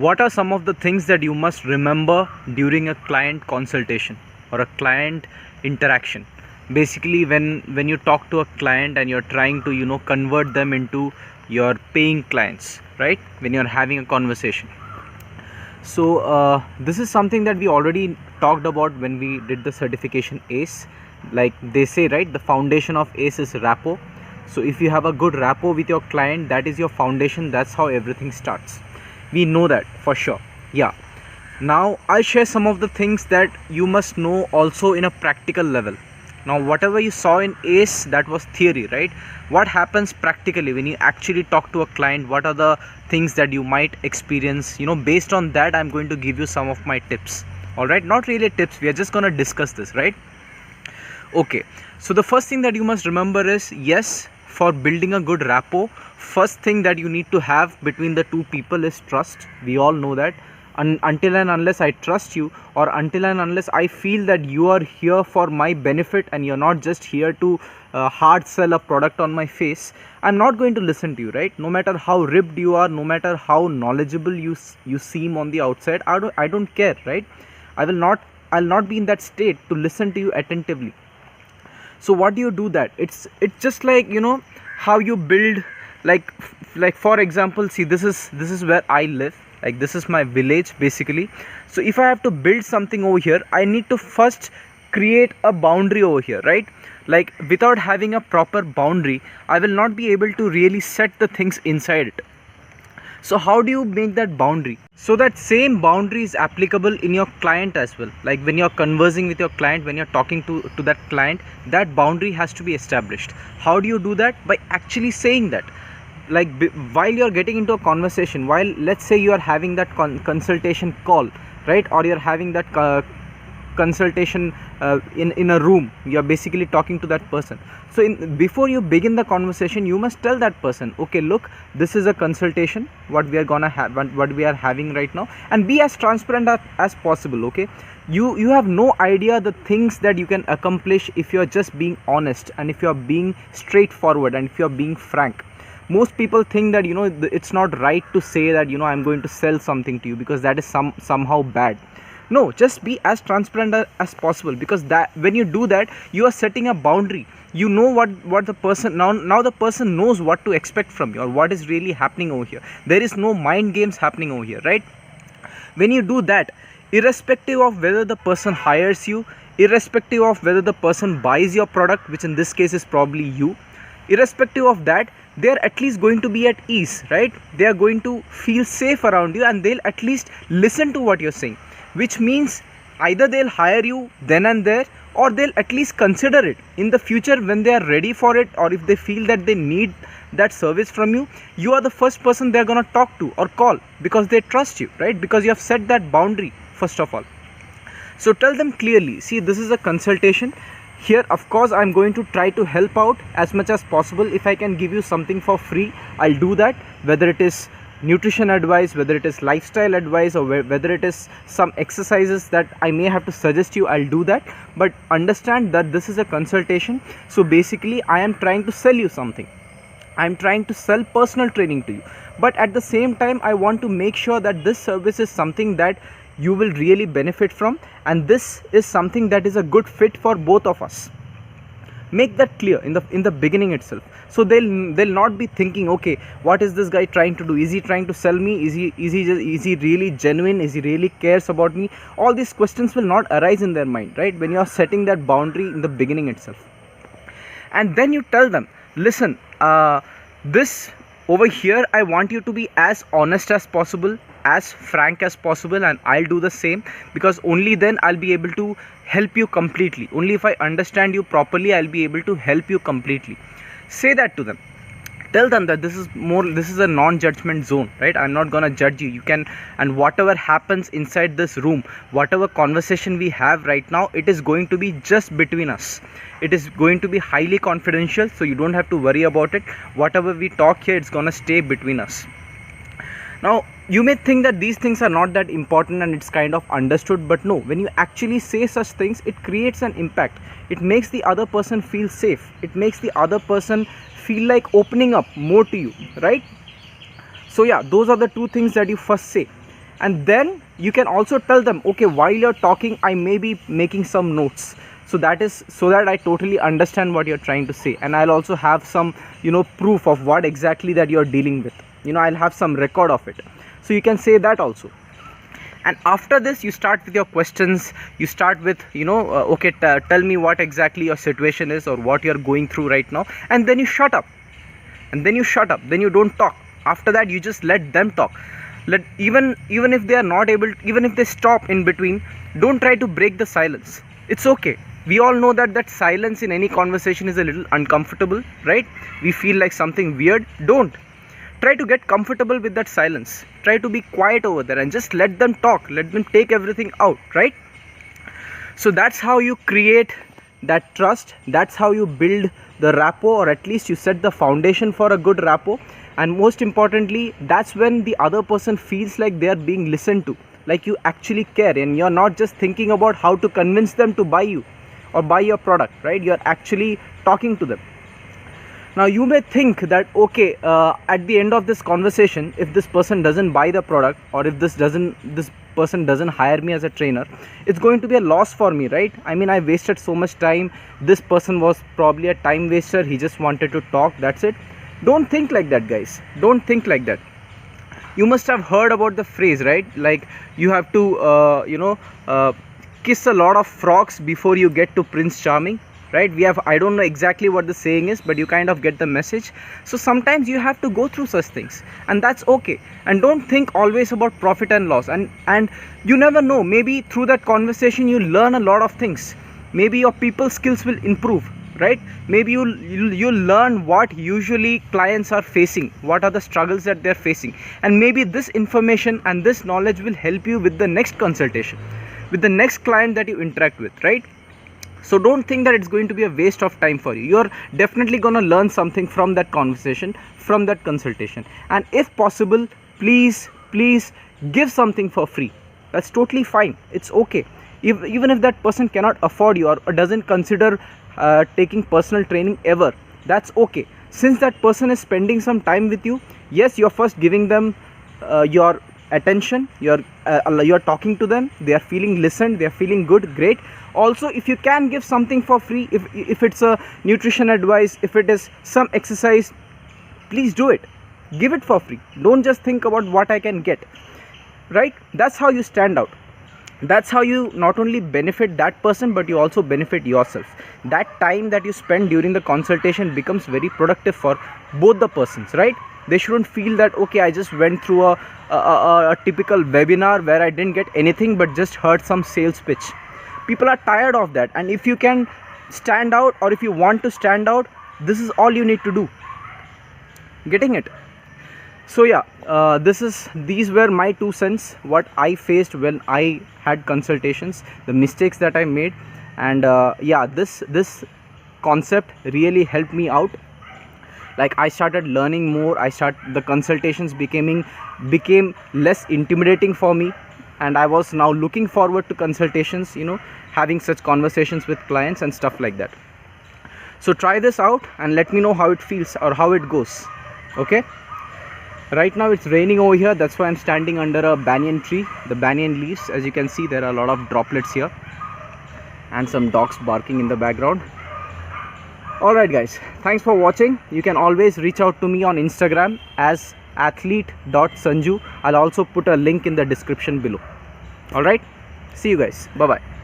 what are some of the things that you must remember during a client consultation or a client interaction? Basically, when you talk to a client and you're trying to convert them into your paying clients, right? When you're having a conversation. So this is something that we already talked about when we did the certification ACE. Like they say, right, the foundation of ACE is rapport. So if you have a good rapport with your client, that is your foundation. That's how everything starts. We know that for sure. Yeah. Now I'll share some of the things that you must know also in a practical level. Now whatever you saw in ACE, that was theory, right? What happens practically when you actually talk to a client? What are the things that you might experience? Based on that, I'm going to give you some of my tips. All right, not really tips, we are just going to discuss this, right? Okay, so the first thing that you must remember is, yes, for building a good rapport, first thing that you need to have between the two people is trust. We all know that. Until and unless I trust you, or until and unless I feel that you are here for my benefit and you're not just here to hard sell a product on my face, I'm not going to listen to you, right? No matter how ripped you are, no matter how knowledgeable you seem on the outside, I don't care, right? I'll not be in that state to listen to you attentively. So what do you do that? It's just like how you build, like for example, see, this is where I live. Like this is my village basically. So if I have to build something over here, I need to first create a boundary over here, right? Like without having a proper boundary, I will not be able to really set the things inside it. So how do you make that boundary? So that same boundary is applicable in your client as well. Like when you're conversing with your client, when you're talking to that client, that boundary has to be established. How do you do that? By actually saying that. Like while you're getting into a conversation, while let's say you are having that consultation call, right? Or you're having that consultation in a room, you're basically talking to that person. So before you begin the conversation, you must tell that person, okay, look, this is a consultation, what we are gonna have, what we are having right now, and be as transparent as possible. Okay, you have no idea the things that you can accomplish if you're just being honest, and if you're being straightforward, and if you're being frank. Most people think that it's not right to say that I'm going to sell something to you, because that is somehow bad. No, just be as transparent as possible, because that when you do that, you are setting a boundary. You know what the person now the person knows what to expect from you, or what is really happening over here. There is no mind games happening over here, right? When you do that, irrespective of whether the person hires you, irrespective of whether the person buys your product, which in this case is probably you, irrespective of that, they are at least going to be at ease, right? They are going to feel safe around you, and they'll at least listen to what you're saying, which means either they'll hire you then and there, or they'll at least consider it in the future when they are ready for it, or if they feel that they need that service from you. You are the first person they're going to talk to or call, because they trust you, right? Because you have set that boundary first of all. So tell them clearly, see, this is a consultation. Here, of course, I'm going to try to help out as much as possible. If I can give you something for free, I'll do that. Whether it is nutrition advice, whether it is lifestyle advice, or whether it is some exercises that I may have to suggest you, I'll do that. But understand that this is a consultation. So basically, I am trying to sell you something. I'm trying to sell personal training to you. But at the same time, I want to make sure that this service is something that you will really benefit from, and this is something that is a good fit for both of us. Make that clear in the beginning itself, so they'll not be thinking, okay, what is this guy trying to do? Is he trying to sell me? Is he really genuine? Is he really cares about me? All these questions will not arise in their mind, right? When you are setting that boundary in the beginning itself. And then you tell them, listen, this over here, I want you to be as honest as possible, as frank as possible, and I'll do the same, because only then I'll be able to help you completely. Only if I understand you properly, I'll be able to help you completely. Say that to them. Tell them that this is a non-judgment zone, right? I'm not gonna judge you. You can, and whatever happens inside this room, whatever conversation we have right now, it is going to be just between us. It is going to be highly confidential, so you don't have to worry about it. Whatever we talk here, it's gonna stay between us. Now, you may think that these things are not that important and it's kind of understood, but no, when you actually say such things, it creates an impact. It makes the other person feel safe. It makes the other person feel like opening up more to you, right? So yeah, those are the two things that you first say. And then you can also tell them, okay, while you're talking, I may be making some notes, so that I totally understand what you're trying to say, and I'll also have some proof of what exactly that you're dealing with. I'll have some record of it. So you can say that also. And after this, you start with your questions. You start with okay, tell me what exactly your situation is or what you're going through right now, and then you shut up. Then you don't talk. After that, you just let them talk. Even if they are not able, even if they stop in between, don't try to break the silence. It's okay. We all know that silence in any conversation is a little uncomfortable, right? We feel like something weird. Don't try to get comfortable with that silence. Try to be quiet over there and just let them talk. Let them take everything out, right? So that's how you create that trust. That's how you build the rapport, or at least you set the foundation for a good rapport. And most importantly, that's when the other person feels like they are being listened to, like you actually care, and you're not just thinking about how to convince them to buy you or buy your product, right? You're actually talking to them. Now you may think that, okay, at the end of this conversation, if this person doesn't buy the product, or if this person doesn't hire me as a trainer, it's going to be a loss for me, right? I mean, I wasted so much time. This person was probably a time waster. He just wanted to talk, that's it. Don't think like that, guys. Don't think like that. You must have heard about the phrase, right? Like, you have to kiss a lot of frogs before you get to Prince Charming, right? I don't know exactly what the saying is, but you kind of get the message. So sometimes you have to go through such things, and that's okay. And don't think always about profit and loss. And you never know, maybe through that conversation you learn a lot of things. Maybe your people skills will improve, right? Maybe you'll learn what usually clients are facing, what are the struggles that they're facing, and maybe this information and this knowledge will help you with the next consultation, with the next client that you interact with, right? So don't think that it's going to be a waste of time for you. You're definitely going to learn something from that conversation, from that consultation. And if possible, please give something for free. That's totally fine. It's okay. Even if that person cannot afford you, or doesn't consider taking personal training ever, that's okay. Since that person is spending some time with you, yes, you're first giving them your attention, you're talking to them, they are feeling listened, they are feeling good, great. Also, if you can give something for free, if it's a nutrition advice, if it is some exercise, please do it. Give it for free. Don't just think about what I can get, right? That's how you stand out. That's how you not only benefit that person, but you also benefit yourself. That time that you spend during the consultation becomes very productive for both the persons, right? They shouldn't feel that, okay, I just went through a typical webinar where I didn't get anything but just heard some sales pitch. People are tired of that. And if you can stand out, or if you want to stand out, this is all you need to do. Getting it? So yeah, these were my 2 cents, what I faced when I had consultations, the mistakes that I made. And yeah, this concept really helped me out. Like, I started learning more. The consultations became less intimidating for me, and I was now looking forward to consultations, having such conversations with clients and stuff like that. So try this out and let me know how it feels or how it goes. Okay, right now it's raining over here. That's why I'm standing under a banyan tree. The banyan leaves, as you can see, there are a lot of droplets here, and some dogs barking in the background. Alright guys, thanks for watching. You can always reach out to me on Instagram as athlete.sanju. I'll also put a link in the description below. Alright, see you guys. Bye bye.